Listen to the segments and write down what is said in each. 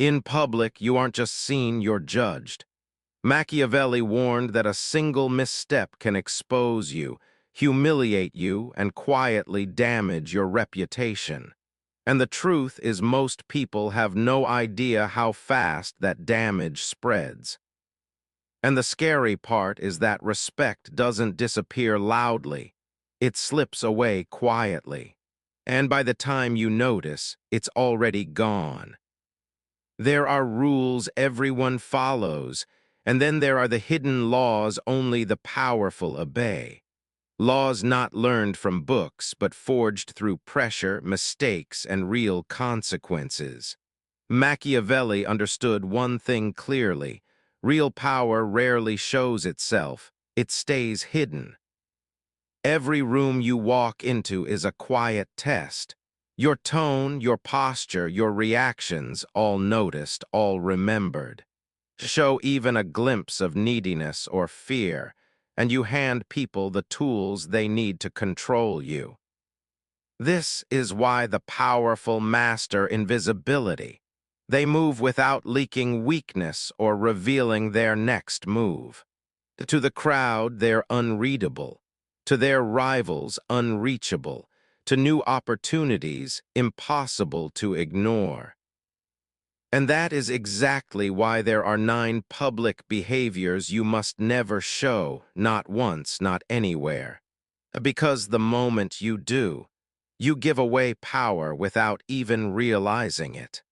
In public, you aren't just seen, you're judged. Machiavelli warned that a single misstep can expose you, humiliate you, and quietly damage your reputation. And the truth is most people have no idea how fast that damage spreads. And the scary part is that respect doesn't disappear loudly. It slips away quietly. And by the time you notice, it's already gone. There are rules everyone follows, and then there are the hidden laws only the powerful obey. Laws not learned from books, but forged through pressure, mistakes, and real consequences. Machiavelli understood one thing clearly. Real power rarely shows itself. It stays hidden. Every room you walk into is a quiet test. Your tone, your posture, your reactions, all noticed, all remembered. Show even a glimpse of neediness or fear, and you hand people the tools they need to control you. This is why the powerful master invisibility. They move without leaking weakness or revealing their next move. To the crowd, they're unreadable. To their rivals, unreachable. To new opportunities, impossible to ignore. And that is exactly why there are 9 public behaviors you must never show, not once, not anywhere. Because the moment you do, you give away power without even realizing it.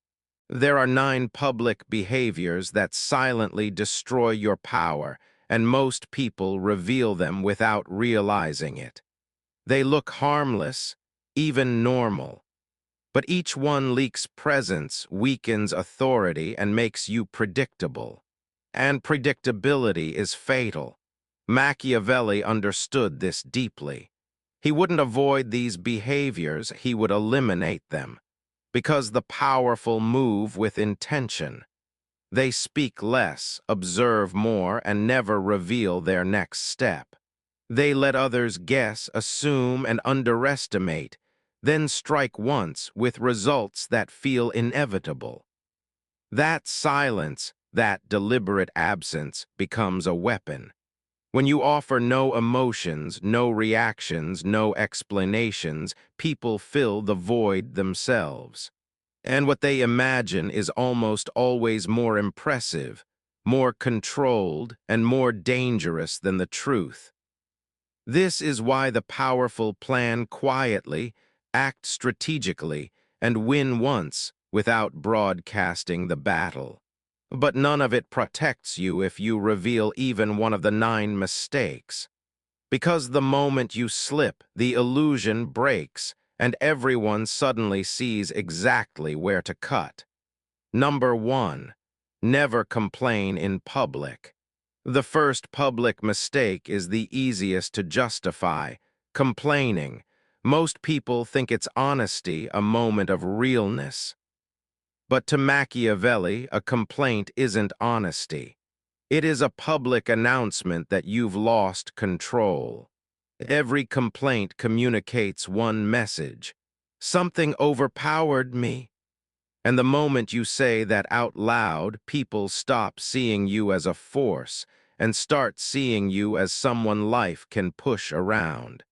There are 9 public behaviors that silently destroy your power, and most people reveal them without realizing it. They look harmless, even normal. But each one leaks presence, weakens authority, and makes you predictable. And predictability is fatal. Machiavelli understood this deeply. He wouldn't avoid these behaviors, he would eliminate them. Because the powerful move with intention. They speak less, observe more, and never reveal their next step. They let others guess, assume, and underestimate, then strike once with results that feel inevitable. That silence, that deliberate absence, becomes a weapon. When you offer no emotions, no reactions, no explanations, people fill the void themselves. And what they imagine is almost always more impressive, more controlled, and more dangerous than the truth. This is why the powerful plan quietly, act strategically, and win once without broadcasting the battle. But none of it protects you if you reveal even one of the 9 mistakes. Because the moment you slip, the illusion breaks, and everyone suddenly sees exactly where to cut. Number 1. Never complain in public. The first public mistake is the easiest to justify, complaining. Most people think it's honesty, a moment of realness. But to Machiavelli, a complaint isn't honesty. It is a public announcement that you've lost control. Every complaint communicates one message. Something overpowered me. And the moment you say that out loud, people stop seeing you as a force and start seeing you as someone life can push around.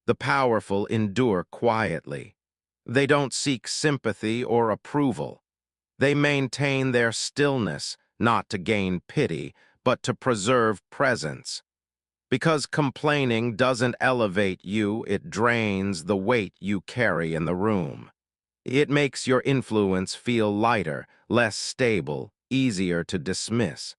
The powerful endure quietly. They don't seek sympathy or approval. They maintain their stillness, not to gain pity, but to preserve presence. Because complaining doesn't elevate you, it drains the weight you carry in the room. It makes your influence feel lighter, less stable, easier to dismiss.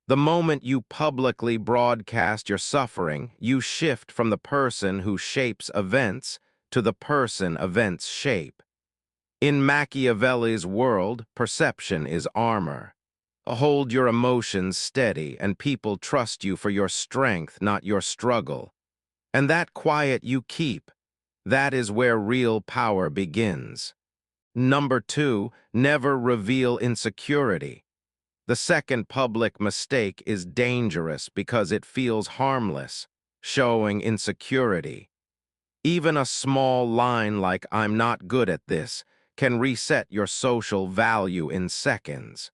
The moment you publicly broadcast your suffering, you shift from the person who shapes events to the person events shape. In Machiavelli's world, perception is armor. Hold your emotions steady, and people trust you for your strength, not your struggle. And that quiet you keep, that is where real power begins. Number 2, never reveal insecurity. The second public mistake is dangerous because it feels harmless, showing insecurity. Even a small line like "I'm not good at this" can reset your social value in seconds.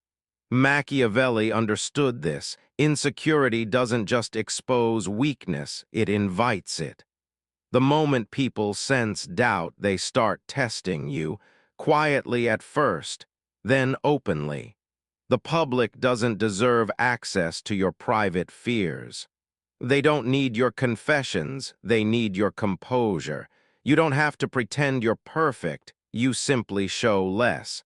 Machiavelli understood this. Insecurity doesn't just expose weakness, it invites it. The moment people sense doubt, they start testing you, quietly at first, then openly. The public doesn't deserve access to your private fears. They don't need your confessions, they need your composure. You don't have to pretend you're perfect, you simply show less.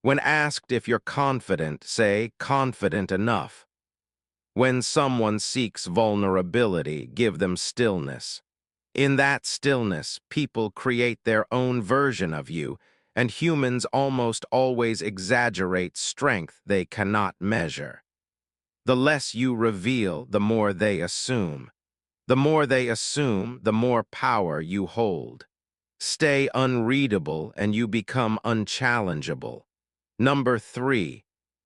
When asked if you're confident, say, confident enough. When someone seeks vulnerability, give them stillness. In that stillness, people create their own version of you, and humans almost always exaggerate strength they cannot measure. The less you reveal, the more they assume. The more they assume, the more power you hold. Stay unreadable and you become unchallengeable. Number 3,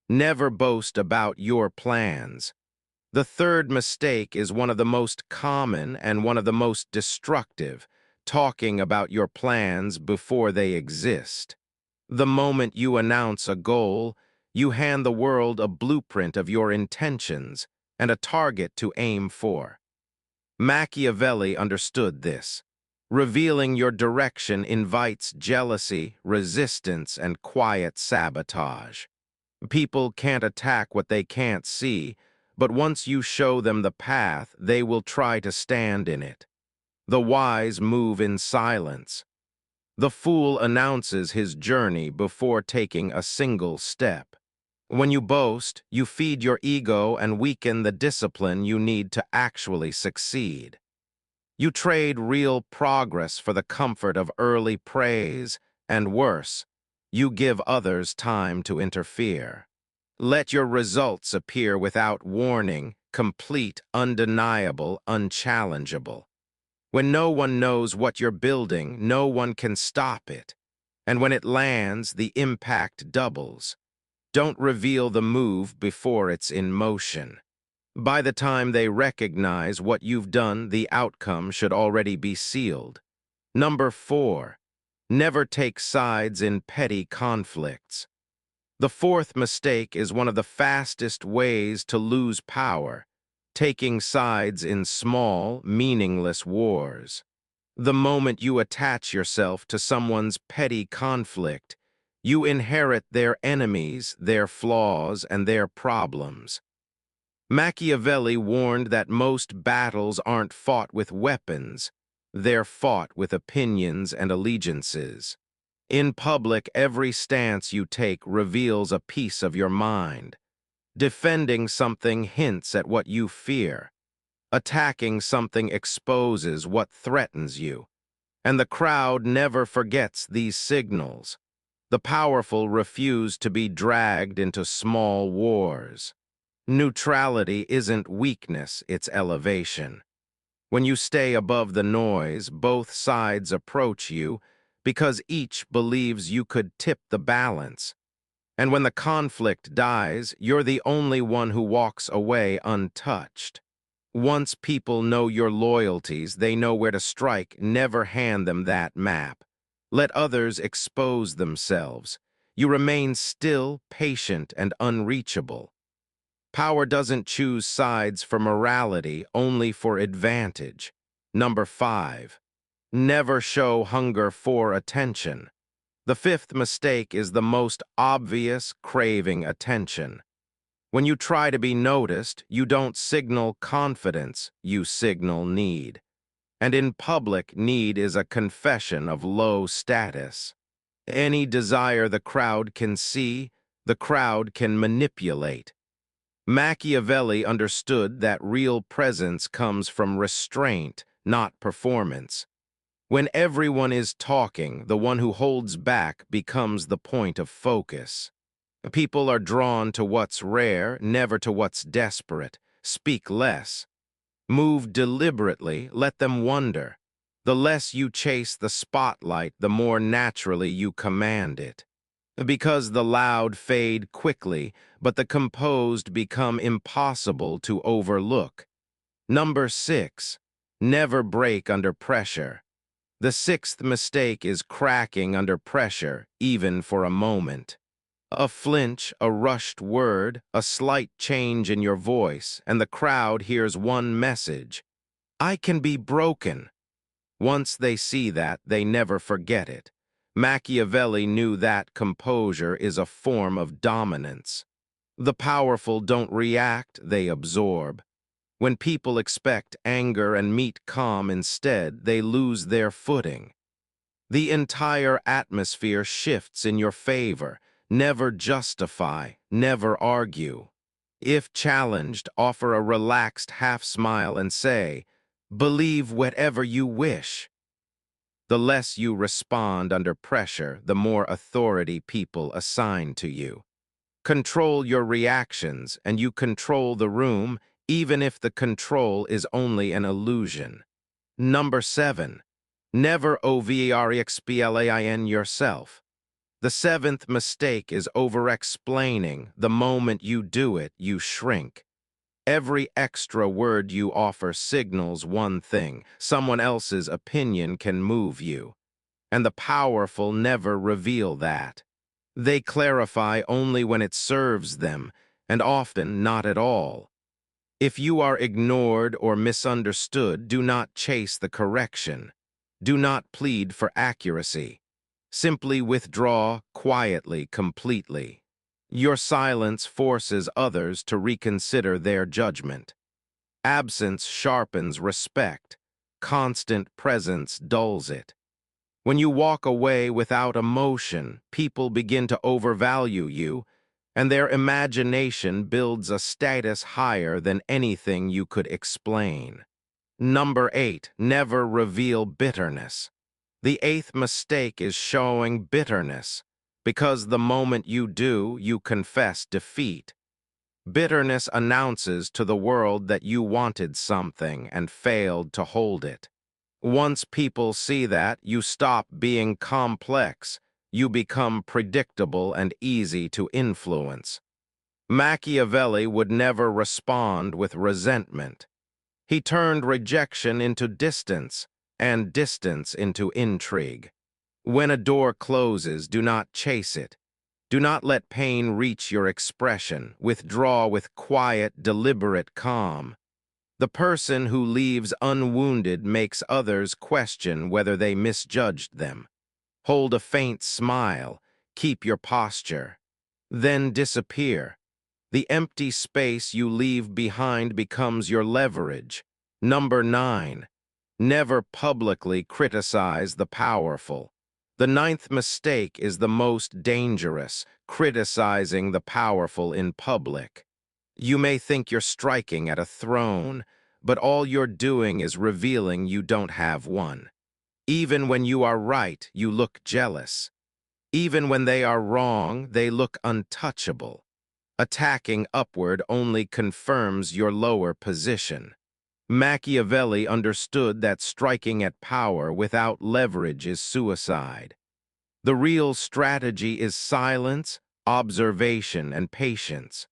never boast about your plans. The third mistake is one of the most common and one of the most destructive, talking about your plans before they exist. The moment you announce a goal, you hand the world a blueprint of your intentions and a target to aim for. Machiavelli understood this. Revealing your direction invites jealousy, resistance, and quiet sabotage. People can't attack what they can't see, but once you show them the path, they will try to stand in it. The wise move in silence. The fool announces his journey before taking a single step. When you boast, you feed your ego and weaken the discipline you need to actually succeed. You trade real progress for the comfort of early praise, and worse, you give others time to interfere. Let your results appear without warning, complete, undeniable, unchallengeable. When no one knows what you're building, no one can stop it. And when it lands, the impact doubles. Don't reveal the move before it's in motion. By the time they recognize what you've done, the outcome should already be sealed. Number 4, never take sides in petty conflicts. The fourth mistake is one of the fastest ways to lose power, taking sides in small, meaningless wars. The moment you attach yourself to someone's petty conflict, you inherit their enemies, their flaws, and their problems. Machiavelli warned that most battles aren't fought with weapons, they're fought with opinions and allegiances. In public, every stance you take reveals a piece of your mind. Defending something hints at what you fear. Attacking something exposes what threatens you. And the crowd never forgets these signals. The powerful refuse to be dragged into small wars. Neutrality isn't weakness, it's elevation. When you stay above the noise, both sides approach you because each believes you could tip the balance. And when the conflict dies, you're the only one who walks away untouched. Once people know your loyalties, they know where to strike. Never hand them that map. Let others expose themselves. You remain still, patient, and unreachable. Power doesn't choose sides for morality, only for advantage. Number 5, never show hunger for attention. The fifth mistake is the most obvious, craving attention. When you try to be noticed, you don't signal confidence, you signal need. And in public, need is a confession of low status. Any desire the crowd can see, the crowd can manipulate. Machiavelli understood that real presence comes from restraint, not performance. When everyone is talking, the one who holds back becomes the point of focus. People are drawn to what's rare, never to what's desperate. Speak less. Move deliberately, let them wonder. The less you chase the spotlight, the more naturally you command it. Because the loud fade quickly, but the composed become impossible to overlook. Number 6, never break under pressure. The sixth mistake is cracking under pressure, even for a moment. A flinch, a rushed word, a slight change in your voice, and the crowd hears one message: I can be broken. Once they see that, they never forget it. Machiavelli knew that composure is a form of dominance. The powerful don't react, they absorb. When people expect anger and meet calm instead, they lose their footing. The entire atmosphere shifts in your favor. Never justify, never argue. If challenged, offer a relaxed half-smile and say, believe whatever you wish. The less you respond under pressure, the more authority people assign to you. Control your reactions, and you control the room, even if the control is only an illusion. Number 7. Never over-explain yourself. The seventh mistake is over-explaining. The moment you do it, you shrink. Every extra word you offer signals one thing: someone else's opinion can move you. And the powerful never reveal that. They clarify only when it serves them, and often not at all. If you are ignored or misunderstood, do not chase the correction. Do not plead for accuracy. Simply withdraw quietly, completely. Your silence forces others to reconsider their judgment. Absence sharpens respect. Constant presence dulls it. When you walk away without emotion, people begin to overvalue you, and their imagination builds a status higher than anything you could explain. Number 8, never reveal bitterness. The eighth mistake is showing bitterness, because the moment you do, you confess defeat. Bitterness announces to the world that you wanted something and failed to hold it. Once people see that, you stop being complex. You become predictable and easy to influence. Machiavelli would never respond with resentment. He turned rejection into distance, and distance into intrigue. When a door closes, do not chase it. Do not let pain reach your expression. Withdraw with quiet, deliberate calm. The person who leaves unwounded makes others question whether they misjudged them. Hold a faint smile. Keep your posture. Then disappear. The empty space you leave behind becomes your leverage. Number 9. Never publicly criticize the powerful. The ninth mistake is the most dangerous: criticizing the powerful in public. You may think you're striking at a throne, but all you're doing is revealing you don't have one. Even when you are right, you look jealous. Even when they are wrong, they look untouchable. Attacking upward only confirms your lower position. Machiavelli understood that striking at power without leverage is suicide. The real strategy is silence, observation, and patience.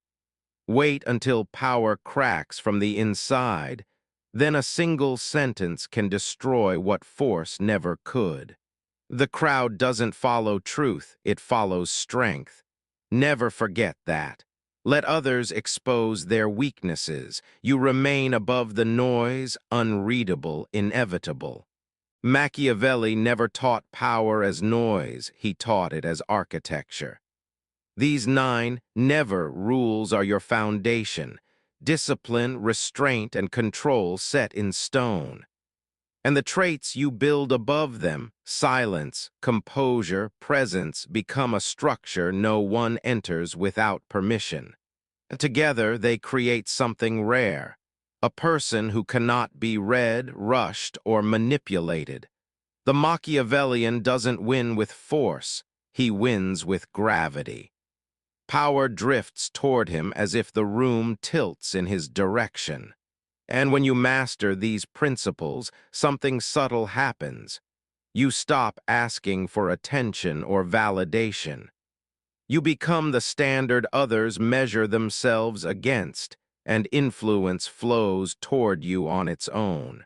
Wait until power cracks from the inside, then a single sentence can destroy what force never could. The crowd doesn't follow truth, it follows strength. Never forget that. Let others expose their weaknesses. You remain above the noise, unreadable, inevitable. Machiavelli never taught power as noise, he taught it as architecture. These 9 never rules are your foundation: discipline, restraint, and control set in stone. And the traits you build above them, silence, composure, presence, become a structure no one enters without permission. Together they create something rare: a person who cannot be read, rushed, or manipulated. The Machiavellian doesn't win with force, he wins with gravity. Power drifts toward him as if the room tilts in his direction. And when you master these principles, something subtle happens. You stop asking for attention or validation. You become the standard others measure themselves against, and influence flows toward you on its own.